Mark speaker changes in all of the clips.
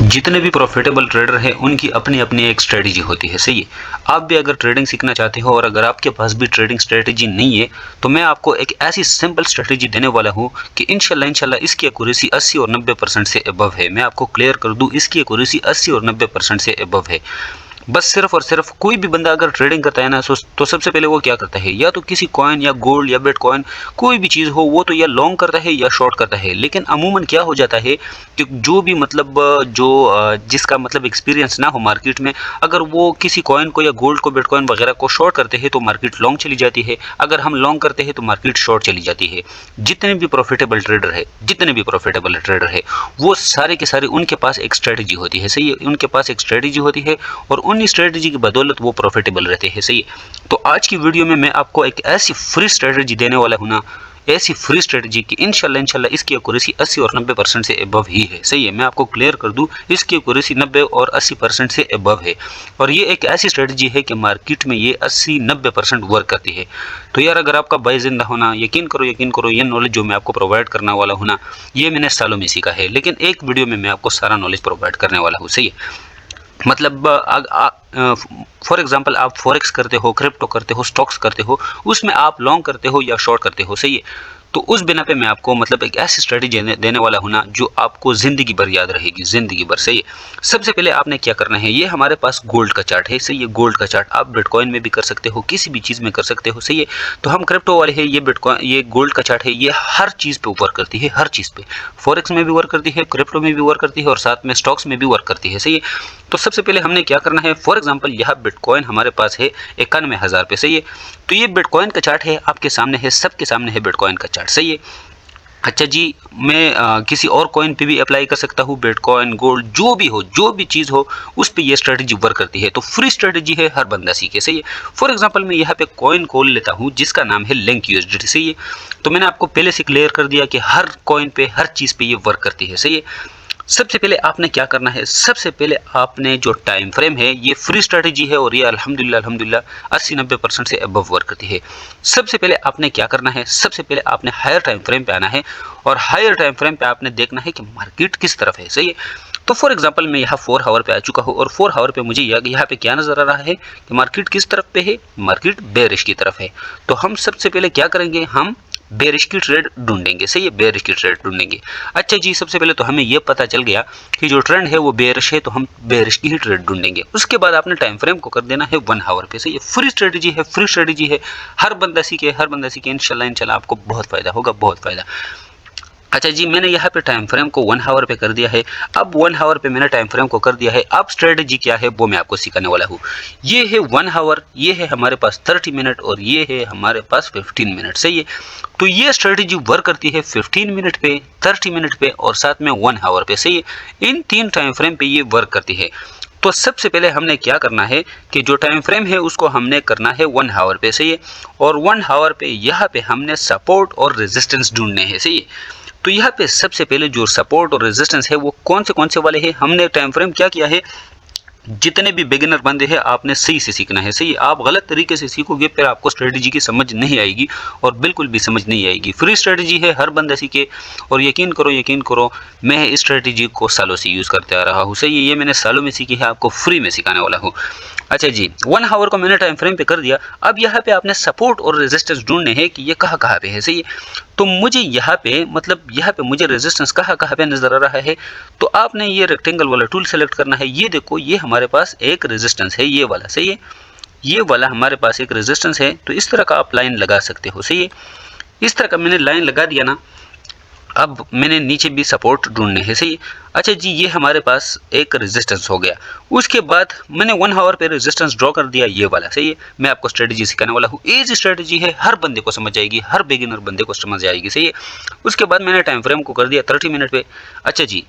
Speaker 1: जितने भी profitable trader हैं उनकी अपनी अपनी एक स्ट्रेटजी होती है, सही है। आप भी अगर ट्रेडिंग सीखना चाहते हो और अगर आपके पास भी ट्रेडिंग स्ट्रेटजी नहीं है तो मैं आपको एक ऐसी सिंपल स्ट्रेटजी देने वाला हूँ कि इंशाल्लाह इसकी एक्यूरेसी 80 और 90% से अबव है। मैं आपको क्लियर कर दूँ, इसकी एक्यूरेसी 80 और 90% से अबव है। बस सिर्फ और सिर्फ कोई भी बंदा अगर ट्रेडिंग करता है ना तो सबसे पहले वो क्या करता है, या तो किसी कॉइन या गोल्ड या बिटकॉइन कोई भी चीज़ हो वो तो या लॉन्ग करता है या शॉर्ट करता है। लेकिन अमूमन क्या हो जाता है कि जो भी मतलब जिसका मतलब एक्सपीरियंस ना हो मार्केट में, अगर वो किसी कॉइन को या गोल्ड को बिटकॉइन वगैरह को शॉर्ट करते हैं तो मार्केट लॉन्ग चली जाती है, अगर हम लॉन्ग करते हैं तो मार्केट शॉर्ट चली जाती है। जितने भी प्रॉफिटेबल ट्रेडर है वो सारे के सारे उनके पास एक स्ट्रेटजी होती है, सही है। उनके पास एक स्ट्रेटजी होती है और उन्हीं स्ट्रेटजी की बदौलत वो प्रॉफिटेबल रहते हैं, सही है। तो आज की वीडियो में मैं आपको एक ऐसी फ्री स्ट्रेटजी देने वाला हूँ ना, ऐसी फ्री स्ट्रेटजी की इंशाल्लाह इसकी एक्यूरेसी 80 और 90% से अबव ही है, सही है। मैं आपको क्लियर कर दूं, इसकी एक्यूरेसी 90 और 80% से अबव है और ये एक ऐसी स्ट्रेटजी है कि मार्केट में ये 80-90% वर्क करती है। तो यार अगर आपका भाई जिंदा होना, यकीन करो ये नॉलेज जो मैं आपको प्रोवाइड करने वाला हूँ ना, ये मैंने सालों में सीखा है, लेकिन एक वीडियो में मैं आपको सारा नॉलेज प्रोवाइड करने वाला हूँ, सही है। मतलब फॉर एग्जांपल आप फॉरेक्स करते हो, क्रिप्टो करते हो, स्टॉक्स करते हो, उसमें आप लॉन्ग करते हो या शॉर्ट करते हो, सही है। तो उस बिना पे मैं आपको मतलब एक ऐसी स्ट्रेटजी देने वाला हूँ ना जो आपको ज़िंदगी भर याद रहेगी, ज़िंदगी भर, सही है। सबसे पहले आपने क्या करना है, ये हमारे पास गोल्ड का चार्ट है, सही है। गोल्ड का चार्ट आप बिटकॉइन में भी कर सकते हो, किसी भी चीज़ में कर सकते हो, सही है। तो हम क्रिप्टो वाले हैं, ये बिटकॉइन, ये गोल्ड का चार्ट है, ये हर चीज़ पे वर्क करती है, हर चीज़ पे। फॉरेक्स में भी वर्क करती है, क्रिप्टो में भी वर्क करती है और साथ में स्टॉक्स में भी वर्क करती है, सही है। तो सबसे पहले हमने क्या करना है, फॉर एग्जांपल यह बिटकॉइन हमारे पास है 91,000 पे, सही है। तो ये बिटकॉइन का चार्ट है, आपके सामने है, सबके सामने है बिटकॉइन का चार्ट, सही है। अच्छा जी, मैं किसी और कॉइन पे भी अप्लाई कर सकता हूँ, बिटकॉइन, गोल्ड, जो भी हो, जो भी चीज़ हो, उस पे ये स्ट्रेटजी वर्क करती है। तो फ्री स्ट्रेटजी है, हर बंदा सीखे, सही है। फॉर एग्जांपल मैं यहाँ पे कॉइन खोल लेता हूँ जिसका नाम है लिंक यूएसडीटी, सही है। तो मैंने आपको पहले से क्लियर कर दिया कि हर कॉइन पे, हर चीज़ पे ये वर्क करती है, सही है। सबसे पहले आपने क्या करना है, सबसे पहले आपने जो टाइम फ्रेम है, ये फ्री स्ट्रेटजी है और ये अल्हम्दुलिल्लाह 80-90% से अबव वर्क करती है। सबसे पहले आपने क्या करना है, सबसे पहले आपने हायर टाइम फ्रेम पे आना है और हायर टाइम फ्रेम पे आपने देखना है कि मार्केट किस तरफ है, सही है। तो फॉर एग्जांपल मैं यहाँ 4 आवर पे आ चुका हूँ और 4 आवर पे मुझे यहाँ पे क्या नजर आ रहा है कि मार्केट किस तरफ पे है, मार्केट बेरिश की तरफ है। तो हम सबसे पहले क्या करेंगे, हम बेरिश की ट्रेड ढूंढेंगे, सही है, बेरिश की ट्रेड ढूंढेंगे। अच्छा जी, सबसे पहले तो हमें यह पता चल गया कि जो ट्रेंड है वो बेरिश है, तो हम बेरिश की ही ट्रेड ढूंढेंगे। उसके बाद आपने टाइम फ्रेम को कर देना है 1 आवर पे, सही है। फ्री स्ट्रेटजी है, फ्री स्ट्रेटजी है, हर बंदा सीखे, इंशाल्लाह आपको बहुत फायदा होगा, बहुत फायदा। अच्छा जी, मैंने यहाँ पे टाइम फ्रेम को 1 आवर पे कर दिया है। अब 1 आवर पे मैंने टाइम फ्रेम को कर दिया है, अब स्ट्रेटजी क्या है वो मैं आपको सिखाने वाला हूँ। ये है 1 आवर, ये है हमारे पास 30 मिनट और ये है हमारे पास 15 मिनट, सही है। तो ये स्ट्रेटजी वर्क करती है 15 मिनट पे, 30 मिनट पे और साथ में 1 आवर पे, सही है। इन 3 टाइम फ्रेम पे ये वर्क करती है। तो सबसे पहले हमने क्या करना है कि जो टाइम फ्रेम है उसको हमने करना है 1 आवर पे, सही है। और 1 आवर पे यहाँ पे हमने सपोर्ट और रेजिस्टेंस ढूंढने हैं, सही है। तो यहाँ पे सबसे पहले जो सपोर्ट और रेजिस्टेंस है वो कौन से वाले हैं, हमने टाइम फ्रेम क्या किया है, जितने भी बिगिनर बंदे हैं आपने सही से सीखना है, सही। आप गलत तरीके से सीखोगे फिर आपको स्ट्रेटजी की समझ नहीं आएगी और बिल्कुल भी समझ नहीं आएगी। फ्री स्ट्रेटजी है, हर बंदा सीखे और यकीन करो मैं इस स्ट्रेटजी को सालों से यूज़ करते आ रहा हूँ, सही है। ये मैंने सालों में सीखी है, आपको फ्री में सिखाने वाला हूँ। अच्छा जी, 1 आवर को मैंने टाइम फ्रेम पे कर दिया। अब यहाँ पे आपने सपोर्ट और रेजिस्टेंस ढूंढने हैं कि ये कहाँ पे है, सही है। तो मुझे यहाँ पे मुझे रेजिस्टेंस कहाँ पे नजर आ रहा है, तो आपने ये रेक्टेंगल वाला टूल सेलेक्ट करना है। ये देखो, ये हमारे पास एक रेजिस्टेंस है, ये वाला, सही है। ये वाला हमारे पास एक रेजिस्टेंस है, तो इस तरह का आप लाइन लगा सकते हो, सही है। इस तरह का मैंने लाइन लगा दिया ना। अब मैंने नीचे भी सपोर्ट ढूंढने हैं, सही। अच्छा जी, ये हमारे पास एक रेजिस्टेंस हो गया। उसके बाद मैंने 1 आवर पे रेजिस्टेंस ड्रॉ कर दिया, ये वाला, सही है। मैं आपको स्ट्रेटजी सिखाने वाला हूँ, इजी स्ट्रेटजी है, हर बंदे को समझ आएगी, हर बिगिनर बंदे को समझ आएगी, सही है। उसके बाद मैंने टाइम फ्रेम को कर दिया 30 मिनट पे। अच्छा जी,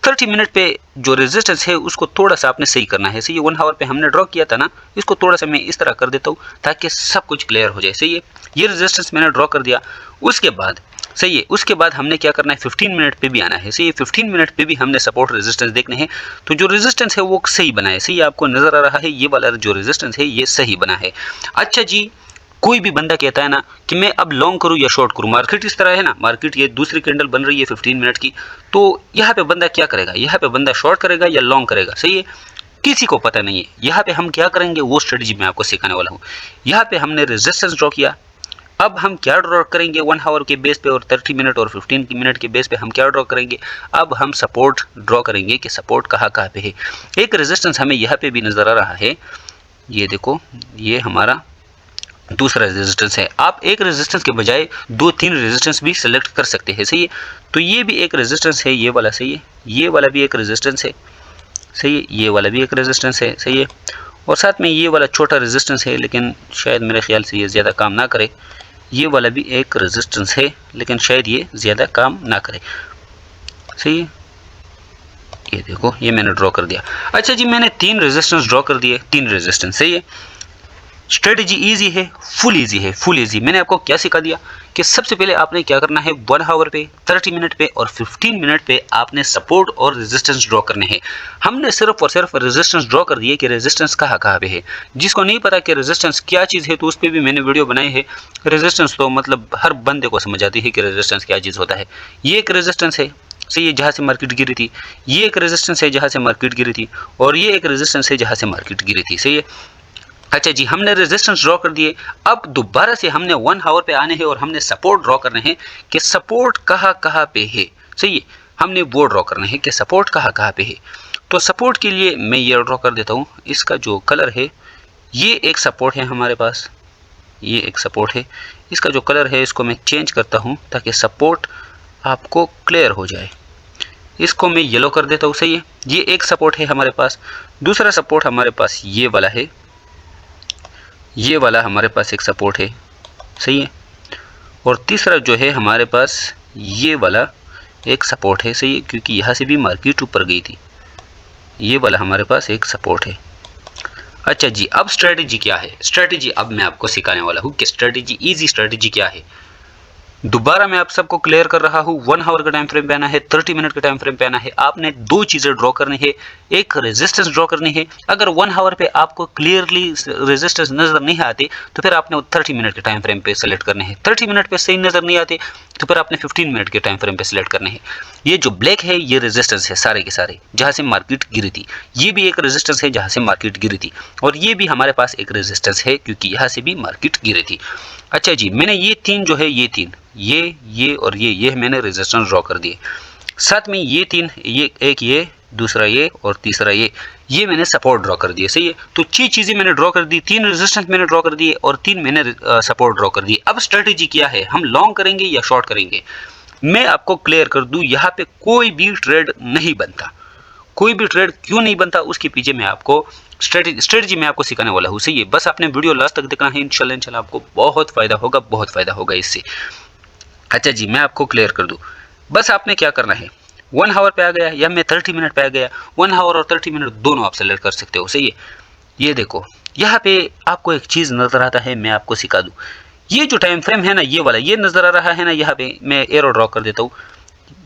Speaker 1: 30 मिनट पे जो रेजिस्टेंस है उसको थोड़ा सा आपने सही करना है, सही है। 1 आवर पे हमने ड्रॉ किया था ना, इसको थोड़ा सा मैं इस तरह कर देता हूँ ताकि सब कुछ क्लियर हो जाए, सही है। ये रेजिस्टेंस मैंने ड्रॉ कर दिया। उसके बाद, सही है, उसके बाद हमने क्या करना है, 15 मिनट पे भी आना है, सही है। 15 मिनट पे भी हमने सपोर्ट रेजिस्टेंस देखने हैं। तो जो रेजिस्टेंस है वो सही बना है, सही है। आपको नजर आ रहा है ये वाला जो रेजिस्टेंस है ये सही बना है। अच्छा जी, कोई भी बंदा कहता है ना कि मैं अब लॉन्ग करूं या शॉर्ट करूं, मार्केट इस तरह है ना, मार्केट ये दूसरी कैंडल बन रही है 15 मिनट की, तो यहाँ पे बंदा क्या करेगा, यहाँ पे बंदा शॉर्ट करेगा या लॉन्ग करेगा, सही है, किसी को पता नहीं है। यहाँ पे हम क्या करेंगे वो स्ट्रेटजी मैं आपको सिखाने वाला हूँ। यहाँ पे हमने रेजिस्टेंस ड्रॉ किया, अब हम क्या ड्रॉ करेंगे 1 आवर के बेस पे और 30 मिनट और 15 मिनट के बेस पे हम क्या ड्रॉ करेंगे, अब हम सपोर्ट ड्रॉ करेंगे कि सपोर्ट कहाँ कहाँ पे है। एक रेजिस्टेंस हमें यहाँ पे भी नजर आ रहा है, ये देखो ये हमारा दूसरा रेजिस्टेंस है। आप एक रेजिस्टेंस के बजाय 2-3 रेजिस्टेंस भी सेलेक्ट कर सकते हैं, सही है। तो ये भी एक रेजिस्टेंस है, ये वाला, सही है, ये वाला भी एक रेजिस्टेंस है, सही है, ये वाला भी एक रेजिस्टेंस है, सही है, और साथ में ये वाला छोटा रेजिस्टेंस है, लेकिन शायद मेरे ख्याल से ये ज़्यादा काम ना करे। ये वाला भी एक रेजिस्टेंस है, लेकिन शायद ये ज़्यादा काम ना करे, सही है। ये देखो ये मैंने ड्रॉ कर दिया। अच्छा जी, मैंने 3 रेजिस्टेंस ड्रॉ कर दिए, 3 रेजिस्टेंस, सही है। स्ट्रेटजी इजी है, फुल इजी है, फुल इजी। मैंने आपको क्या सिखा दिया कि सबसे पहले आपने क्या करना है, 1 आवर पे, 30 मिनट पे और 15 मिनट पे आपने सपोर्ट और रेजिस्टेंस ड्रॉ करने हैं। हमने सिर्फ और सिर्फ रेजिस्टेंस ड्रॉ कर दिए कि रेजिस्टेंस कहाँ कहाँ पे है। जिसको नहीं पता कि रेजिस्टेंस क्या चीज़ है तो उस पर भी मैंने वीडियो बनाई है। रेजिस्टेंस तो मतलब हर बंदे को समझ आती है कि रेजिस्टेंस क्या चीज़ होता है। ये एक रेजिस्टेंस है, सही है, जहाँ से मार्केट गिरी थी, ये एक रेजिस्टेंस है जहाँ से मार्केट गिरी थी, और ये एक रेजिस्टेंस है जहाँ से मार्केट गिरी थी, सही है। अच्छा जी, हमने रेजिस्टेंस ड्रॉ कर दिए। अब दोबारा से हमने 1 आवर पे आने हैं और हमने सपोर्ट ड्रॉ करने हैं कि सपोर्ट कहाँ कहाँ पे है, सही है। हमने वो ड्रॉ करना है कि सपोर्ट कहाँ कहाँ पे है। तो सपोर्ट के लिए मैं ये ड्रॉ कर देता हूँ, इसका जो कलर है, ये एक सपोर्ट है हमारे पास, ये एक सपोर्ट है। इसका जो कलर है इसको मैं चेंज करता हूँ ताकि सपोर्ट आपको क्लियर हो जाए। इसको मैं येलो कर देता हूँ, सही है। ये एक सपोर्ट है हमारे पास। दूसरा सपोर्ट हमारे पास ये वाला है, ये वाला हमारे पास एक सपोर्ट है, सही है। और तीसरा जो है हमारे पास ये वाला एक सपोर्ट है, सही है, क्योंकि यहाँ से भी मार्केट ऊपर गई थी। ये वाला हमारे पास एक सपोर्ट है। अच्छा जी, अब स्ट्रेटजी क्या है, स्ट्रेटजी अब मैं आपको सिखाने वाला हूँ कि स्ट्रेटजी, इजी स्ट्रेटजी क्या है। दोबारा मैं आप सबको क्लियर कर रहा हूँ, 1 आवर का टाइम फ्रेम पे आना है, 30 मिनट का टाइम फ्रेम पे आना है। आपने 2 चीज़ें ड्रॉ करनी है, एक रेजिस्टेंस ड्रॉ करनी है। अगर 1 आवर पे आपको क्लियरली रेजिस्टेंस नज़र नहीं आते तो फिर आपने 30 मिनट के टाइम फ्रेम पे सेलेक्ट करने हैं। 30 मिनट पे सही नज़र नहीं आते तो फिर आपने 15 मिनट के टाइम फ्रेम पे सिलेक्ट करने हैं। ये जो ब्लैक है ये रेजिस्टेंस है सारे के सारे, जहाँ से मार्केट गिरी थी। ये भी एक रेजिस्टेंस है जहाँ से मार्केट गिरी थी, और ये भी हमारे पास एक रेजिस्टेंस है क्योंकि यहाँ से भी मार्केट गिरी थी। अच्छा जी, मैंने ये 3 जो है, ये 3, ये और ये मैंने रेजिस्टेंस ड्रॉ कर दिए। साथ में ये 3, ये एक, ये दूसरा, ये और तीसरा, ये मैंने सपोर्ट ड्रॉ कर दिए, सही है। तो 6 चीज़ें मैंने ड्रॉ कर दी, 3 रेजिस्टेंस मैंने ड्रॉ कर दिए और 3 मैंने सपोर्ट ड्रॉ कर दिए। अब स्ट्रेटजी क्या है, हम लॉन्ग करेंगे या शॉर्ट करेंगे। मैं आपको क्लियर कर दूं, यहाँ पे कोई भी ट्रेड नहीं बनता। कोई भी ट्रेड क्यों नहीं बनता उसके पीछे मैं आपको स्ट्रेटजी मैं आपको सिखाने वाला हूँ, सही है। बस आपने वीडियो लास्ट तक देखना है, इंशाल्लाह आपको बहुत फ़ायदा होगा, बहुत फ़ायदा होगा इससे। अच्छा जी, मैं आपको क्लियर कर दूं, बस आपने क्या करना है, 1 आवर पे आ गया या मैं 30 मिनट पे आ गया, 1 आवर और 30 मिनट दोनों आप सेलेक्ट कर सकते हो, सही है। ये देखो यहाँ पे आपको एक चीज़ नज़र आता है, मैं आपको सिखा दूँ। ये जो टाइम फ्रेम है ना, ये वाला, ये नज़र आ रहा है ना, यहाँ पे मैं एरो ड्रॉ कर देता हूँ।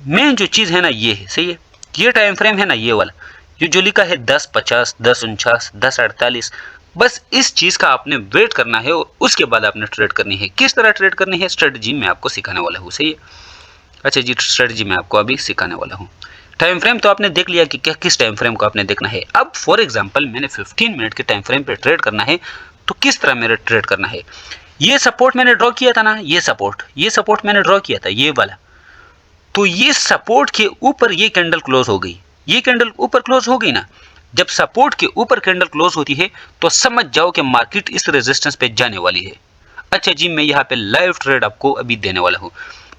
Speaker 1: मेन जो चीज़ है ना ये है, सही है। ये टाइम फ्रेम है ना, ये वाला, ये जो लिखा है 10:50, 10:49, 10:48, बस इस चीज़ का आपने वेट करना है और उसके बाद आपने ट्रेड करनी है। किस तरह ट्रेड करनी है, स्ट्रेटजी मैं आपको सिखाने वाला हूँ, सही है। अच्छा जी, स्ट्रेटजी मैं आपको अभी सिखाने वाला हूँ। टाइम फ्रेम तो आपने देख लिया कि क्या किस टाइम फ्रेम को आपने देखना है। अब फॉर एग्जांपल मैंने 15 मिनट के टाइम फ्रेम पे ट्रेड करना है, तो किस तरह मेरे ट्रेड करना है। ये सपोर्ट मैंने ड्रॉ किया था ना, ये सपोर्ट मैंने ड्रॉ किया था, ये वाला। तो ये सपोर्ट के ऊपर ये कैंडल क्लोज हो गई, ये कैंडल ऊपर क्लोज हो गई ना। जब सपोर्ट के ऊपर कैंडल क्लोज होती है तो समझ जाओ कि मार्केट इस रेजिस्टेंस पे जाने वाली है। अच्छा जी, मैं यहाँ पे लाइव ट्रेड आपको अभी देने वाला हूँ।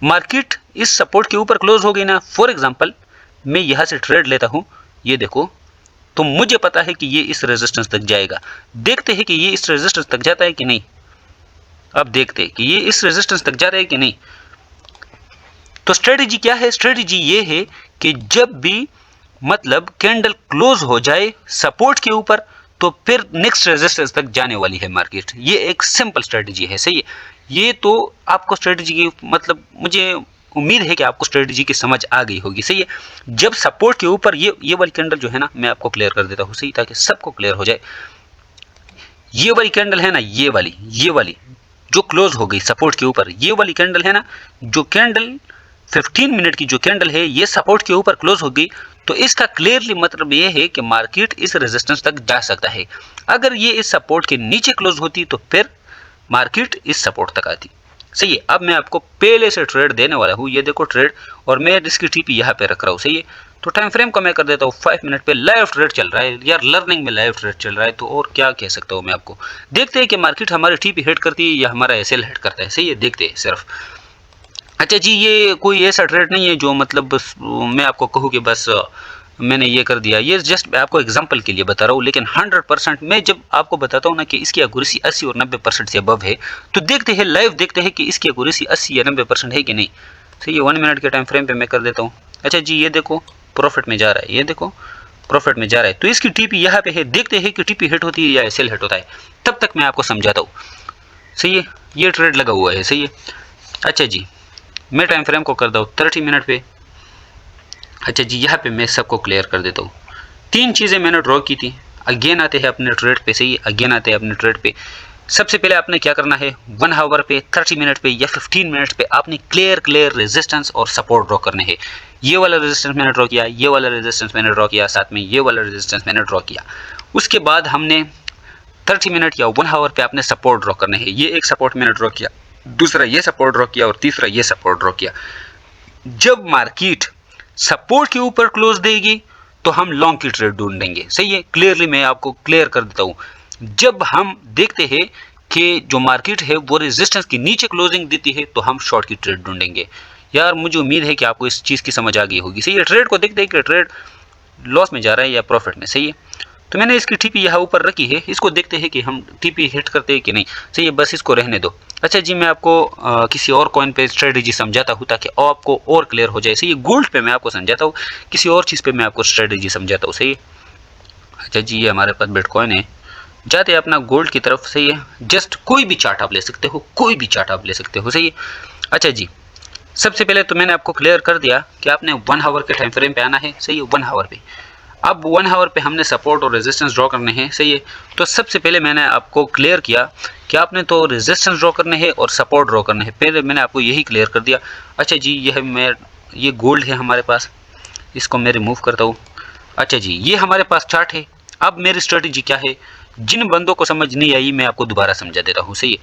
Speaker 1: मार्केट इस सपोर्ट के ऊपर क्लोज हो गई ना, फॉर एग्जांपल मैं यहाँ से ट्रेड लेता हूँ, ये देखो, तो मुझे पता है कि ये इस रेजिस्टेंस तक जाएगा। देखते हैं कि ये इस रेजिस्टेंस तक जाता है कि नहीं। अब देखते हैं कि ये इस रेजिस्टेंस तक जा रहा है कि नहीं। तो स्ट्रेटजी क्या है, स्ट्रेटजी ये है कि जब भी मतलब कैंडल क्लोज हो जाए सपोर्ट के ऊपर तो फिर नेक्स्ट रेजिस्टेंस तक जाने वाली है मार्केट। ये एक सिंपल स्ट्रेटजी है, सही है। ये तो आपको स्ट्रेटजी की मतलब मुझे उम्मीद है कि आपको स्ट्रेटजी की समझ आ गई होगी, सही है। जब सपोर्ट के ऊपर ये वाली कैंडल जो है ना, मैं आपको क्लियर कर देता हूँ, सही, ताकि सबको क्लियर हो जाए। ये वाली कैंडल है ना, ये वाली जो क्लोज हो गई सपोर्ट के ऊपर, ये वाली कैंडल है ना, जो कैंडल 15 मिनट की जो कैंडल है ये सपोर्ट के ऊपर क्लोज हो गई, तो इसका क्लियरली मतलब ये है कि मार्केट इस रेजिस्टेंस तक जा सकता है। अगर ये इस सपोर्ट के नीचे क्लोज होती तो फिर मार्केट इस सपोर्ट तक आती। सही है। अब मैं आपको पहले से ट्रेड देने वाला हूँ, ये देखो ट्रेड, और मैं इसकी टीपी यहाँ पे रख रहा हूँ। सही है। तो टाइम फ्रेम को मैं कर देता हूँ 5 मिनट पे। लाइव ट्रेड चल रहा है यार, लर्निंग में लाइव ट्रेड चल रहा है, तो और क्या कह सकता हूँ मैं आपको। देखते हैं कि मार्केट हमारी टीपी हिट करती है या हमारा एसएल हिट करता है। सही है, देखते हैं सिर्फ। अच्छा जी, ये कोई ऐसा ट्रेड नहीं है जो मतलब मैं आपको कहूँ कि बस मैंने ये कर दिया, ये जस्ट मैं आपको एग्जांपल के लिए बता रहा हूँ। लेकिन 100% मैं जब आपको बताता हूँ ना कि इसकी एक्यूरेसी 80 और 90% से अबव है, तो देखते हैं, लाइव देखते हैं कि इसकी एक्यूरेसी 80 या 90% है कि नहीं। सही है। 1 मिनट के टाइम फ्रेम पे मैं कर देता हूँ। अच्छा जी, ये देखो प्रॉफिट में जा रहा है, ये देखो प्रॉफिट में जा रहा है। तो इसकी टीपी यहाँ पे है, देखते हैं कि टीपी हिट होती है या एसएल हिट होता है, तब तक मैं आपको समझाता हूँ। सही है, ये ट्रेड लगा हुआ है। सही है। अच्छा जी, मैं टाइम फ्रेम को कर दूँ 30 मिनट पे। अच्छा जी, यहाँ पे मैं सबको क्लियर कर देता हूँ। 3 चीज़ें मैंने ड्रॉ की थी। अगेन आते हैं अपने ट्रेड पे। सही है, अगेन आते हैं अपने ट्रेड पे। सबसे पहले आपने क्या करना है, 1 आवर पे, 30 मिनट पे या 15 मिनट पे आपने क्लियर रेजिस्टेंस और सपोर्ट ड्रॉ करने हैं। ये वाला रेजिस्टेंस मैंने ड्रॉ किया, ये वाला रेजिस्टेंस मैंने ड्रॉ किया, साथ में ये वाला रेजिस्टेंस मैंने ड्रॉ किया। उसके बाद हमने 30 मिनट या 1 आवर पे आपने सपोर्ट ड्रॉ करने हैं। ये एक सपोर्ट मैंने ड्रॉ किया, दूसरा ये सपोर्ट ड्रॉ किया और तीसरा ये सपोर्ट ड्रॉ किया। जब मार्केट सपोर्ट के ऊपर क्लोज देगी तो हम लॉन्ग की ट्रेड ढूंढेंगे। सही है, क्लियरली मैं आपको क्लियर कर देता हूँ। जब हम देखते हैं कि जो मार्केट है वो रेजिस्टेंस के नीचे क्लोजिंग देती है तो हम शॉर्ट की ट्रेड ढूंढेंगे। यार मुझे उम्मीद है कि आपको इस चीज़ की समझ आ गई होगी। सही है, ट्रेड को देखते हैं कि ट्रेड लॉस में जा रहा है या प्रॉफिट में। सही है, तो मैंने इसकी टीपी यहाँ ऊपर रखी है, इसको देखते हैं कि हम टीपी हिट करते हैं कि नहीं। सही है, बस इसको रहने दो। अच्छा जी, मैं आपको किसी और कॉइन पे स्ट्रेटेजी समझाता हूँ ताकि आपको और क्लियर हो जाए। सही है, गोल्ड पे मैं आपको समझाता हूँ, किसी और चीज़ पे मैं आपको स्ट्रेटेजी समझाता हूँ। सही है। अच्छा जी, ये हमारे पास बिटकॉइन है, जाते हैं अपना गोल्ड की तरफ। सही है, जस्ट कोई भी चार्ट आप ले सकते हो, कोई भी चार्ट आप ले सकते हो। सही है। अच्छा जी, सबसे पहले तो मैंने आपको क्लियर कर दिया कि आपने 1 आवर के टाइम फ्रेम पे आना है। सही है, 1 आवर पे। अब 1 आवर पे हमने सपोर्ट और रेजिस्टेंस ड्रॉ करने हैं। सही है, तो सबसे पहले मैंने आपको क्लियर किया कि आपने तो रेजिस्टेंस ड्रॉ करने हैं और सपोर्ट ड्रॉ करने हैं, पहले मैंने आपको यही क्लियर कर दिया। अच्छा जी, ये गोल्ड है हमारे पास, इसको मैं रिमूव करता हूँ। अच्छा जी, ये हमारे पास चार्ट है। अब मेरी स्ट्रेटेजी क्या है, जिन बंदों को समझ नहीं आई मैं आपको दोबारा समझा देता हूँ। सही है,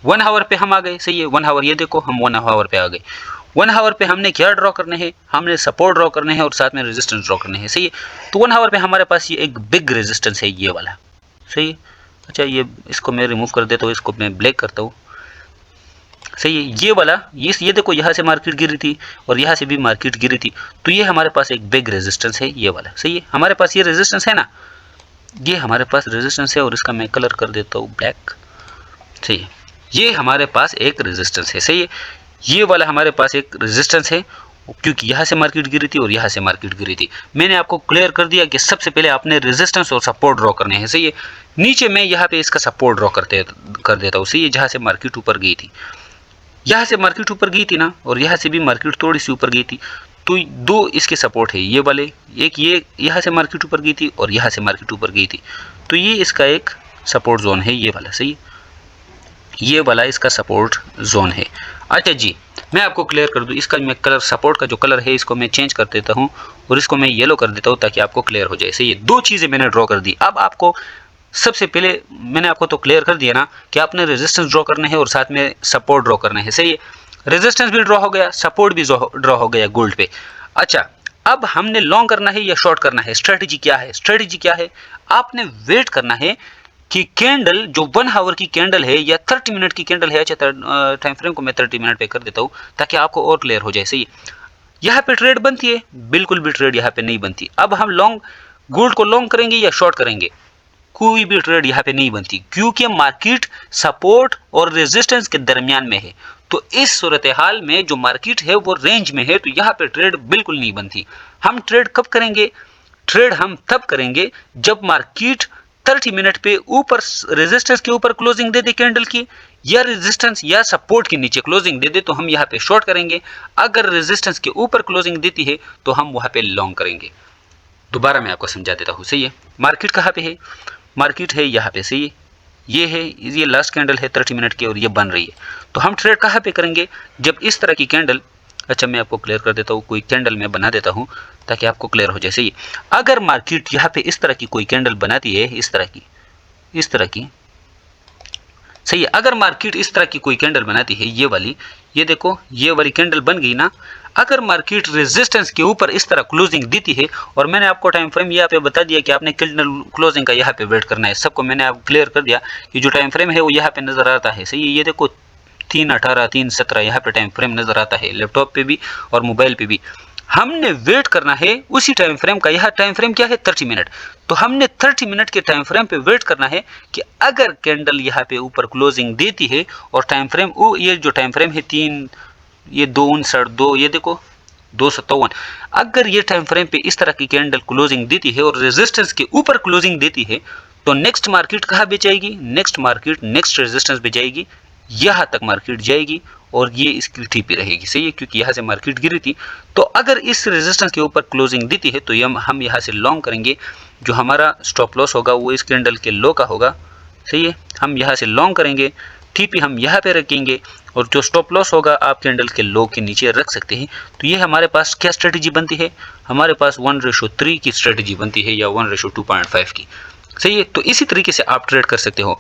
Speaker 1: 1 आवर पे हम आ गए। सही है, 1 आवर, ये देखो हम 1 आवर पे आ गए। 1 आवर पे हमने क्या ड्रॉ करने हैं, हमने सपोर्ट ड्रॉ करने हैं और साथ में रेजिस्टेंस ड्रॉ करने हैं। सही है, तो 1 आवर पे हमारे पास ये एक बिग रेजिस्टेंस है, ये वाला। सही है। अच्छा, ये इसको मैं रिमूव कर देता हूँ, इसको मैं ब्लैक करता हूँ। सही है, ये वाला, ये देखो यहाँ से मार्केट गिरी थी और यहाँ से भी मार्केट गिरी थी, तो ये हमारे पास एक बिग रेजिस्टेंस है, ये वाला। सही है, हमारे पास ये रेजिस्टेंस है ना, ये हमारे पास रेजिस्टेंस है और इसका मैं कलर कर देता हूँ ब्लैक। सही है, ये हमारे पास एक रेजिस्टेंस है। सही है, ये वाला हमारे पास एक रेजिस्टेंस है, क्योंकि यहाँ से मार्केट गिरी थी और यहाँ से मार्केट गिरी थी। मैंने आपको क्लियर कर दिया कि सबसे पहले आपने रेजिस्टेंस और सपोर्ट ड्रॉ करने हैं। सही है, नीचे मैं यहाँ पे इसका सपोर्ट ड्रॉ कर देता हूँ। सही है, जहाँ से मार्केट ऊपर गई थी, यहाँ से मार्केट ऊपर गई थी ना, और यहाँ से भी मार्केट थोड़ी सी ऊपर गई थी, तो 2 इसके सपोर्ट है, ये वाले। एक ये यहाँ से मार्केट ऊपर गई थी और यहाँ से मार्केट ऊपर गई थी, तो ये इसका एक सपोर्ट जोन है, ये वाला। सही है, ये वाला इसका सपोर्ट जोन है। अच्छा जी, मैं आपको क्लियर कर दूं, इसका मैं कलर, सपोर्ट का जो कलर है इसको मैं चेंज कर देता हूं और इसको मैं येलो कर देता हूं ताकि आपको क्लियर हो जाए। सही है, 2 चीज़ें मैंने ड्रॉ कर दी। अब आपको सबसे पहले मैंने आपको तो क्लियर कर दिया ना कि आपने रेजिस्टेंस ड्रॉ करना है और साथ में सपोर्ट ड्रॉ करना है। सही है, रेजिस्टेंस भी ड्रॉ हो गया, सपोर्ट भी ड्रॉ हो गया गोल्ड पे। अच्छा, अब हमने लॉन्ग करना है या शॉर्ट करना है। स्ट्रेटेजी क्या है, स्ट्रेटेजी क्या है, आपने वेट करना है कि कैंडल जो 1 आवर की कैंडल है या 30 मिनट की कैंडल है। अच्छा, टाइम फ्रेम को मैं 30 मिनट पे कर देता हूँ ताकि आपको और क्लियर हो जाए। सही है, यहाँ पे ट्रेड बनती है, बिल्कुल भी ट्रेड यहाँ पे नहीं बनती। अब हम लॉन्ग गोल्ड को लॉन्ग करेंगे या शॉर्ट करेंगे, कोई भी ट्रेड यहाँ पे नहीं बनती, क्योंकि मार्केट सपोर्ट और रेजिस्टेंस के दरमियान में है। तो इस सूरत हाल में जो मार्केट है वो रेंज में है, तो यहाँ पे ट्रेड बिल्कुल नहीं बनती। हम ट्रेड कब करेंगे, ट्रेड हम तब करेंगे जब मार्केट 30 मिनट पे ऊपर रेजिस्टेंस के ऊपर क्लोजिंग दे दे कैंडल की, या रेजिस्टेंस या सपोर्ट के नीचे क्लोजिंग दे दे, तो हम यहाँ पे शॉर्ट करेंगे। अगर रेजिस्टेंस के ऊपर क्लोजिंग देती है तो हम वहाँ पे लॉन्ग करेंगे। दोबारा मैं आपको समझा देता हूँ। सही है, मार्केट कहाँ पे है, मार्केट है यहाँ पे। सही है, ये है, ये लास्ट कैंडल है 30 मिनट की और ये बन रही है। तो हम ट्रेड कहाँ पे करेंगे? जब इस तरह की कैंडल, अच्छा मैं आपको क्लियर कर देता हूँ, कोई कैंडल मैं बना देता हूँ ताकि आपको क्लियर हो जाए। सही, अगर मार्केट यहाँ पे इस तरह की कोई कैंडल बनाती है, इस तरह की, सही है, अगर मार्केट इस तरह की कोई कैंडल बनाती है, ये वाली, ये देखो ये वाली कैंडल बन गई ना, अगर मार्केट रेजिस्टेंस के ऊपर इस तरह क्लोजिंग देती है, और मैंने आपको टाइम फ्रेम यहाँ पे बता दिया कि आपने कैंडल क्लोजिंग का यहाँ पे वेट करना है, सबको मैंने आप क्लियर कर दिया कि जो टाइम फ्रेम है वो यहाँ पे नजर आता है। सही है, ये देखो 3:18 3:17 यहाँ पे टाइम फ्रेम नजर आता है, लैपटॉप पे भी और मोबाइल पे भी। हमने वेट करना है उसी टाइम फ्रेम का, यह टाइम फ्रेम क्या है 30 मिनट, तो हमने 30 मिनट के टाइम फ्रेम पे वेट करना है कि अगर कैंडल यहाँ पे ऊपर क्लोजिंग देती है और टाइम फ्रेम, वो ये जो टाइम फ्रेम है 3, ये 2:59, ये देखो 2:57, अगर ये टाइम फ्रेम पे इस तरह की कैंडल क्लोजिंग देती है और रेजिस्टेंस के ऊपर क्लोजिंग देती है, तो नेक्स्ट मार्केट कहाँ पे जाएगी? नेक्स्ट मार्केट नेक्स्ट रेजिस्टेंस पे जाएगी, यहाँ तक मार्केट जाएगी और ये इसकी टीपी रहेगी। सही है, क्योंकि यहाँ से मार्केट गिरी थी। तो अगर इस रेजिस्टेंस के ऊपर क्लोजिंग देती है तो हम यहाँ से लॉन्ग करेंगे, जो हमारा स्टॉप लॉस होगा वो इस कैंडल के लो का होगा। सही है, हम यहाँ से लॉन्ग करेंगे, टीपी हम यहाँ पे रखेंगे और जो स्टॉप लॉस होगा आप कैंडल के लो के नीचे रख सकते हैं। तो ये हमारे पास क्या स्ट्रेटेजी बनती है? हमारे पास 1:3 की स्ट्रेटेजी बनती है या 1:2.5 की। सही है, तो इसी तरीके से आप ट्रेड कर सकते हो।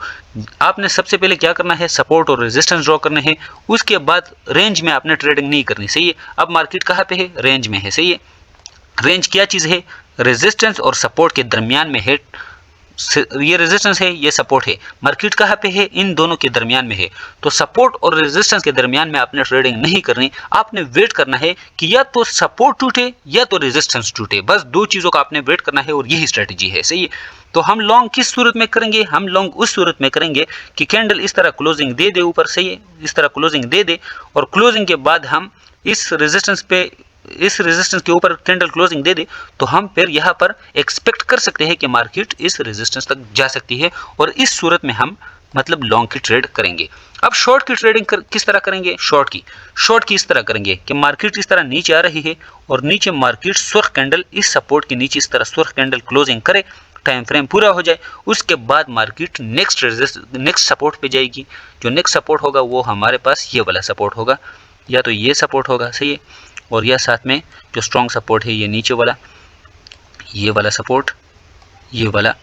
Speaker 1: आपने सबसे पहले क्या करना है? सपोर्ट और रेजिस्टेंस ड्रॉ करने हैं, उसके बाद रेंज में आपने ट्रेडिंग नहीं करनी। सही है, अब मार्केट कहाँ पे है? रेंज में है। सही है, रेंज क्या चीज़ है? रेजिस्टेंस और सपोर्ट के दरमियान में है। ये रेजिस्टेंस है, ये सपोर्ट है, मार्केट कहाँ पे है? इन दोनों के दरमियान में है। तो सपोर्ट और रेजिस्टेंस के दरमियान में आपने ट्रेडिंग नहीं करनी, आपने वेट करना है कि या तो सपोर्ट टूटे या तो रेजिस्टेंस टूटे, बस दो चीज़ों का आपने वेट करना है और यही स्ट्रेटजी है। सही है, तो हम लॉन्ग किस सूरत में करेंगे? हम लॉन्ग उस सूरत में करेंगे कि कैंडल इस तरह क्लोजिंग दे दे ऊपर। सही है, इस तरह क्लोजिंग दे दे और क्लोजिंग के बाद हम इस रेजिस्टेंस के ऊपर कैंडल क्लोजिंग दे दे, तो हम फिर यहाँ पर एक्सपेक्ट कर सकते हैं कि मार्केट इस रेजिस्टेंस तक जा सकती है और इस सूरत में हम मतलब लॉन्ग की ट्रेड करेंगे। अब शॉर्ट की ट्रेडिंग किस तरह करेंगे? शॉर्ट की इस तरह करेंगे कि मार्केट इस तरह नीचे आ रही है और नीचे मार्केट सुर्ख कैंडल इस सपोर्ट के नीचे इस तरह सुर्ख कैंडल क्लोजिंग करे, टाइम फ्रेम पूरा हो जाए, उसके बाद मार्केट नेक्स्ट सपोर्ट पे जाएगी। जो नेक्स्ट सपोर्ट होगा वो हमारे पास ये वाला सपोर्ट होगा, या तो ये सपोर्ट होगा। सही है, और यह साथ में जो स्ट्रॉन्ग सपोर्ट है ये नीचे वाला, ये वाला सपोर्ट, ये वाला,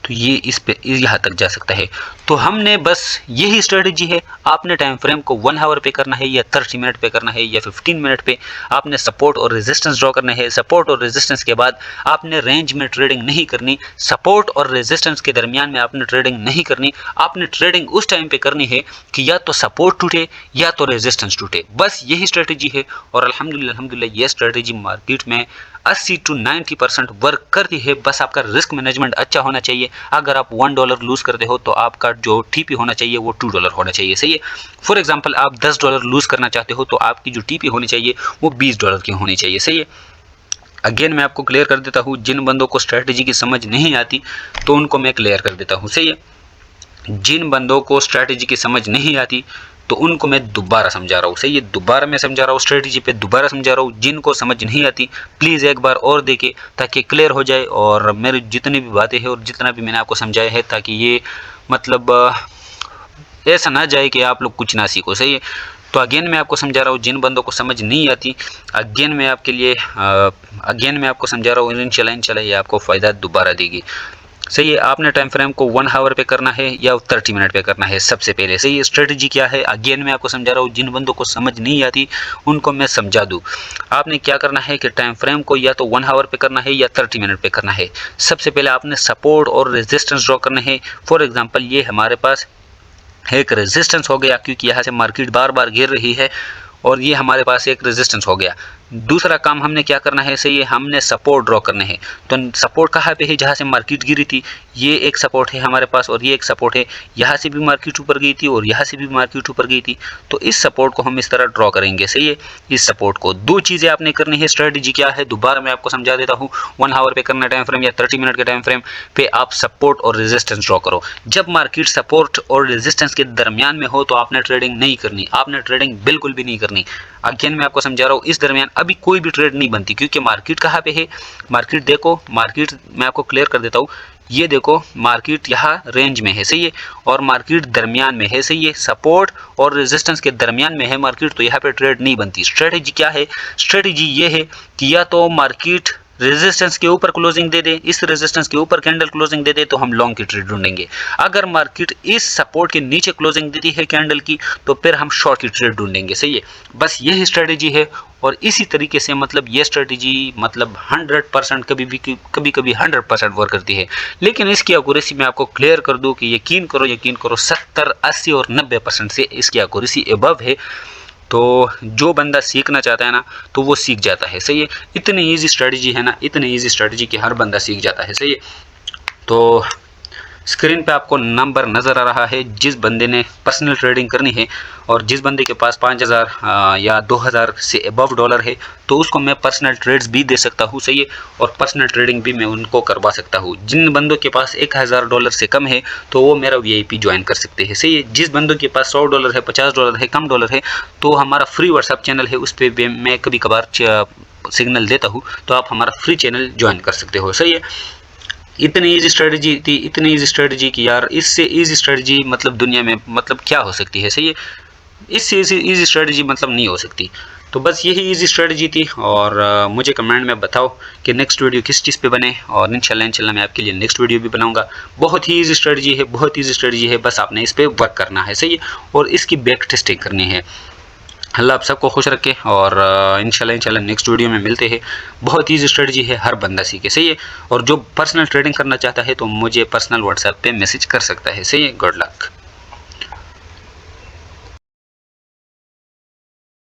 Speaker 1: तो ये इस पे यहाँ तक जा सकता है। तो हमने बस यही स्ट्रेटजी है। आपने टाइम फ्रेम को 1 आवर पे करना है या 30 मिनट पे करना है या 15 मिनट पे, आपने सपोर्ट और रेजिस्टेंस ड्रॉ करना है। सपोर्ट और रेजिस्टेंस के बाद आपने रेंज में ट्रेडिंग नहीं करनी, सपोर्ट और रेजिस्टेंस के दरमियान में आपने ट्रेडिंग नहीं करनी। आपने ट्रेडिंग उस टाइम पे करनी है कि या तो सपोर्ट टूटे या तो रेजिस्टेंस टूटे, बस यही स्ट्रेटजी है। और अल्हम्दुलिल्लाह ये स्ट्रेटजी मार्केट में 80 to 90% वर्क करती है। बस आपका रिस्क मैनेजमेंट अच्छा होना चाहिए। अगर आप $1 लूज करते हो तो आपका जो टीपी होना चाहिए वो $2 होना चाहिए। सही है, फॉर एग्जांपल आप $10 लूज करना चाहते हो तो आपकी जो टीपी होनी चाहिए वो $20 की होनी चाहिए। सही है, अगेन मैं आपको क्लियर कर देता हूँ, जिन बंदों को स्ट्रेटजी की समझ नहीं आती तो उनको मैं क्लियर कर देता हूँ। सही है, जिन बंदों को स्ट्रेटजी की समझ नहीं आती तो उनको मैं दोबारा समझा रहा हूँ। सही है, दोबारा मैं समझा रहा हूँ, स्ट्रेटजी पे दोबारा समझा रहा हूँ। जिनको समझ नहीं आती प्लीज़ एक बार और देखें ताकि क्लियर हो जाए, और मेरी जितनी भी बातें हैं और जितना भी मैंने आपको समझाया है ताकि ये मतलब ऐसा ना जाए कि आप लोग कुछ ना सीखो। सही है, तो अगेन मैं आपको समझा रहा हूँ, जिन बंदों को समझ नहीं आती अगेन मैं आपको समझा रहा हूँ। इंशाल्लाह ये आपको फ़ायदा दोबारा देगी। सही है, आपने टाइम फ्रेम को 1 आवर पे करना है या 30 मिनट पे करना है सबसे पहले। सही है, स्ट्रेटजी क्या है अगेन मैं आपको समझा रहा हूँ, जिन बंदों को समझ नहीं आती उनको मैं समझा दूँ। आपने क्या करना है कि टाइम फ्रेम को या तो 1 आवर पे करना है या 30 मिनट पे करना है। सबसे पहले आपने सपोर्ट और रेजिस्टेंस ड्रॉ करना है। फॉर एग्जाम्पल ये हमारे पास एक रेजिस्टेंस हो गया क्योंकि यहाँ से मार्केट बार बार गिर रही है, और ये हमारे पास एक रेजिस्टेंस हो गया। दूसरा काम हमने क्या करना है? सही है, हमने सपोर्ट ड्रॉ करने हैं। तो सपोर्ट कहाँ पे है? जहाँ से मार्केट गिरी थी, ये एक सपोर्ट है हमारे पास और ये एक सपोर्ट है। यहाँ से भी मार्केट ऊपर गई थी और यहाँ से भी मार्केट ऊपर गई थी, तो इस सपोर्ट को हम इस तरह ड्रॉ करेंगे। सही है, इस सपोर्ट को दो चीज़ें आपने करनी है। स्ट्रेटजी क्या है दोबारा मैं आपको समझा देता हूँ। 1 आवर पे करना टाइम फ्रेम या 30 मिनट के टाइम फ्रेम पे आप सपोर्ट और रेजिस्टेंस ड्रॉ करो। जब मार्केट सपोर्ट और रेजिस्टेंस के दरमियान में हो तो आपने ट्रेडिंग नहीं करनी, आपने ट्रेडिंग बिल्कुल भी नहीं करनी। अगेन मैं आपको समझा रहा हूँ, इस दरमियान अभी कोई भी ट्रेड नहीं बनती, क्योंकि मार्केट कहाँ पे है, मार्केट देखो, मार्केट मैं आपको क्लियर कर देता हूँ, ये देखो मार्केट यहाँ रेंज में है, सही है, और मार्केट दरमियान में है, सही है, सपोर्ट और रेजिस्टेंस के दरमियान में है मार्केट, तो यहाँ पे ट्रेड नहीं बनती। स्ट्रेटेजी क्या है, स्ट्रेटेजी ये है कि या तो मार्केट रेजिस्टेंस के ऊपर क्लोजिंग दे दे, इस रेजिस्टेंस के ऊपर कैंडल क्लोजिंग दे दे तो हम लॉन्ग की ट्रेड ढूंढेंगे। अगर मार्केट इस सपोर्ट के नीचे क्लोजिंग देती है कैंडल की तो फिर हम शॉर्ट की ट्रेड ढूंढेंगे, सही है। बस यही स्ट्रेटेजी है, और इसी तरीके से मतलब ये स्ट्रेटेजी मतलब 100% कभी कभी 100% वर्क करती है। लेकिन इसकी एक्यूरेसी मैं आपको क्लियर कर दूं कि यकीन करो 70, 80 और 90% से इसकी एक्यूरेसी अबव है। तो जो बंदा सीखना चाहता है ना तो वो सीख जाता है, सही है। इतनी इजी स्ट्रेटजी है ना, इतनी इजी स्ट्रेटजी कि हर बंदा सीख जाता है, सही है। तो स्क्रीन पे आपको नंबर नज़र आ रहा है, जिस बंदे ने पर्सनल ट्रेडिंग करनी है और जिस बंदे के पास 5000 या 2000 से अबव डॉलर है तो उसको मैं पर्सनल ट्रेड्स भी दे सकता हूँ, सही है, और पर्सनल ट्रेडिंग भी मैं उनको करवा सकता हूँ। जिन बंदों के पास 1000 डॉलर से कम है तो वो मेरा VIP ज्वाइन कर सकते हैं, सही है। जिस बंदों के पास 100 डॉलर है, 50 डॉलर है, कम डॉलर है, तो हमारा फ्री व्हाट्सएप चैनल है, उस पर मैं कभी कभार सिग्नल देता हूँ, तो आप हमारा फ्री चैनल ज्वाइन कर सकते हो, सही है। इतनी इजी स्ट्रेटजी थी, इतनी इजी स्ट्रेटजी कि यार इससे इजी स्ट्रेटजी मतलब दुनिया में मतलब क्या हो सकती है, सही है। इससे इजी स्ट्रेटजी मतलब नहीं हो सकती। तो बस यही इजी स्ट्रेटजी थी, और मुझे कमेंट में बताओ कि नेक्स्ट वीडियो किस चीज़ पे बने, और इंशाल्लाह मैं आपके लिए नेक्स्ट वीडियो भी बनाऊंगा। बहुत ही इजी स्ट्रेटजी है, बहुत इजी स्ट्रेटजी है, बस आपने इस पर वर्क करना है, सही है, और इसकी बैक टेस्टिंग करनी है। अल्लाह आप सबको खुश रखे, और इंशाल्लाह नेक्स्ट वीडियो में मिलते हैं। बहुत ईजी स्ट्रेटजी है, हर बंदा सीखे, सही है। और जो पर्सनल ट्रेडिंग करना चाहता है तो मुझे पर्सनल व्हाट्सएप पे मैसेज कर सकता है, सही है। Good luck.